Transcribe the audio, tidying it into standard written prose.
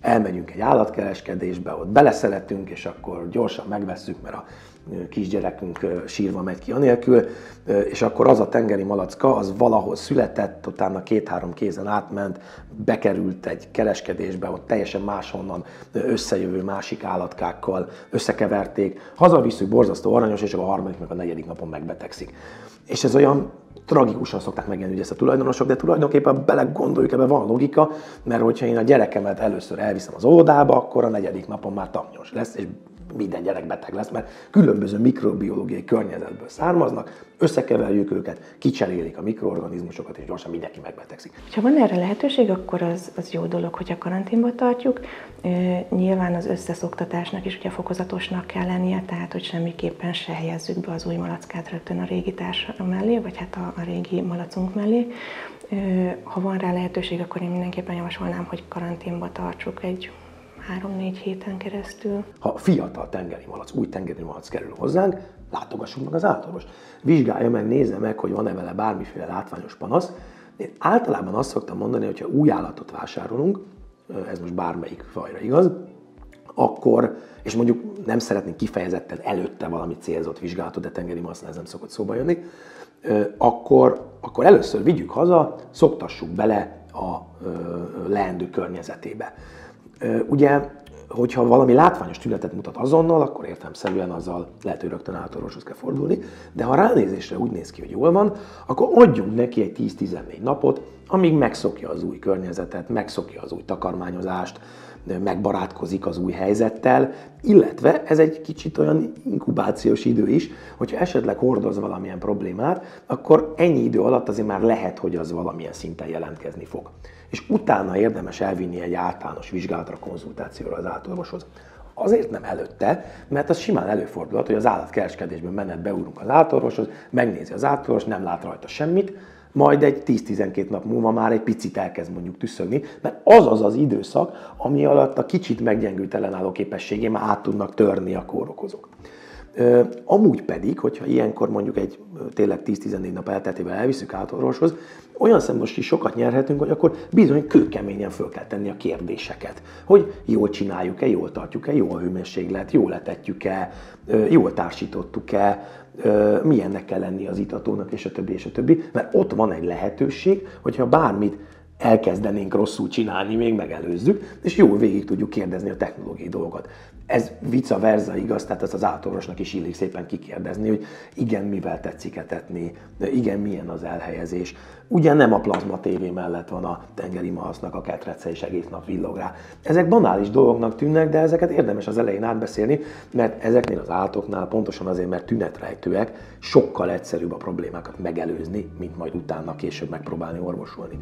elmegyünk egy állatkereskedésbe, ott beleszeretünk, és akkor gyorsan megvesszük, mert a kisgyerekünk sírva megy ki anélkül, és akkor az a tengeri malacka, az valahol született, utána 2-3 kézen átment, bekerült egy kereskedésbe, ott teljesen máshonnan összejövő másik állatkákkal összekeverték, hazavisszük, borzasztó aranyos, és csak a harmadik, meg a negyedik napon megbetegszik. És ez olyan tragikusan szokták megjelenni ezt a tulajdonosok, de tulajdonképpen belegondoljuk, ebben van logika, mert hogyha én a gyerekemet először elviszem az óvodába, akkor a negyedik napon már tannyos lesz, és minden gyerek beteg lesz, mert különböző mikrobiológiai környezetből származnak, összekeverjük őket, kicserélik a mikroorganizmusokat, és gyorsan mindenki megbetegszik. Ha van erre lehetőség, akkor az jó dolog, hogy a karanténba tartjuk. Nyilván az összeszoktatásnak is ugye fokozatosnak kell lennie, tehát hogy semmiképpen se helyezzük be az új malackát rögtön a régi társ mellé, vagy hát a régi malacunk mellé. Ha van rá lehetőség, akkor én mindenképpen javasolnám, hogy karanténba tartsuk egy 3-4 héten keresztül. Ha fiatal tengeri malac, új tengeri malac kerül hozzánk, látogassunk meg az állatorvost. Vizsgálja meg, nézze meg, hogy van-e vele bármiféle látványos panasz. Én általában azt szoktam mondani, hogy ha új állatot vásárolunk, ez most bármelyik fajra igaz, akkor, és mondjuk nem szeretnénk kifejezetten előtte valami célzott vizsgálatot, de tengeri malacnál ez nem szokott szóba jönni, akkor először vigyük haza, szoktassuk bele a leendő környezetébe. Ugye, hogyha valami látványos tünetet mutat azonnal, akkor értelemszerűen azzal lehet, hogy rögtön állatorvoshoz kell fordulni, de ha ránézésre úgy néz ki, hogy jól van, akkor adjunk neki egy 10-14 napot, amíg megszokja az új környezetet, megszokja az új takarmányozást, megbarátkozik az új helyzettel, illetve ez egy kicsit olyan inkubációs idő is, hogyha esetleg hordoz valamilyen problémát, akkor ennyi idő alatt azért már lehet, hogy az valamilyen szinten jelentkezni fog. És utána érdemes elvinni egy általános vizsgálatra, konzultációra az állatorvoshoz. Azért nem előtte, mert az simán előfordulhat, hogy az állatkereskedésben menet beúrunk az állatorvoshoz, megnézi az állatorvos, nem lát rajta semmit, majd egy 10-12 nap múlva már egy picit elkezd mondjuk tüsszögni, mert az az időszak, ami alatt a kicsit meggyengült ellenálló képességé már át tudnak törni a kórokozók. Amúgy pedig, hogyha ilyenkor mondjuk egy tényleg 10-14 nap elteltével elviszük állatorvoshoz, olyan szempontból is sokat nyerhetünk, hogy akkor bizony kőkeményen föl kell tenni a kérdéseket. Hogy jól csináljuk-e, jól tartjuk-e, jó a hőmérséklet, jól etetjük-e, jól társítottuk-e, milyennek kell lenni az itatónak, és a többi, és a többi. Mert ott van egy lehetőség, hogyha bármit elkezdenénk rosszul csinálni, még megelőzzük, és jól végig tudjuk kérdezni a technológiai dolgokat. Ez vice versa igaz, tehát ezt az állatorvosnak is illik szépen kikérdezni, hogy igen, mivel tetszik etetni, igen, milyen az elhelyezés. Ugye nem a plazma tévé mellett van a tengeri malacnak a ketrece, és egész nap villog rá. Ezek banális dolgoknak tűnnek, de ezeket érdemes az elején átbeszélni, mert ezeknél az állatoknál pontosan azért, mert tünetrejtőek, sokkal egyszerűbb a problémákat megelőzni, mint majd utána később megpróbálni orvosolni.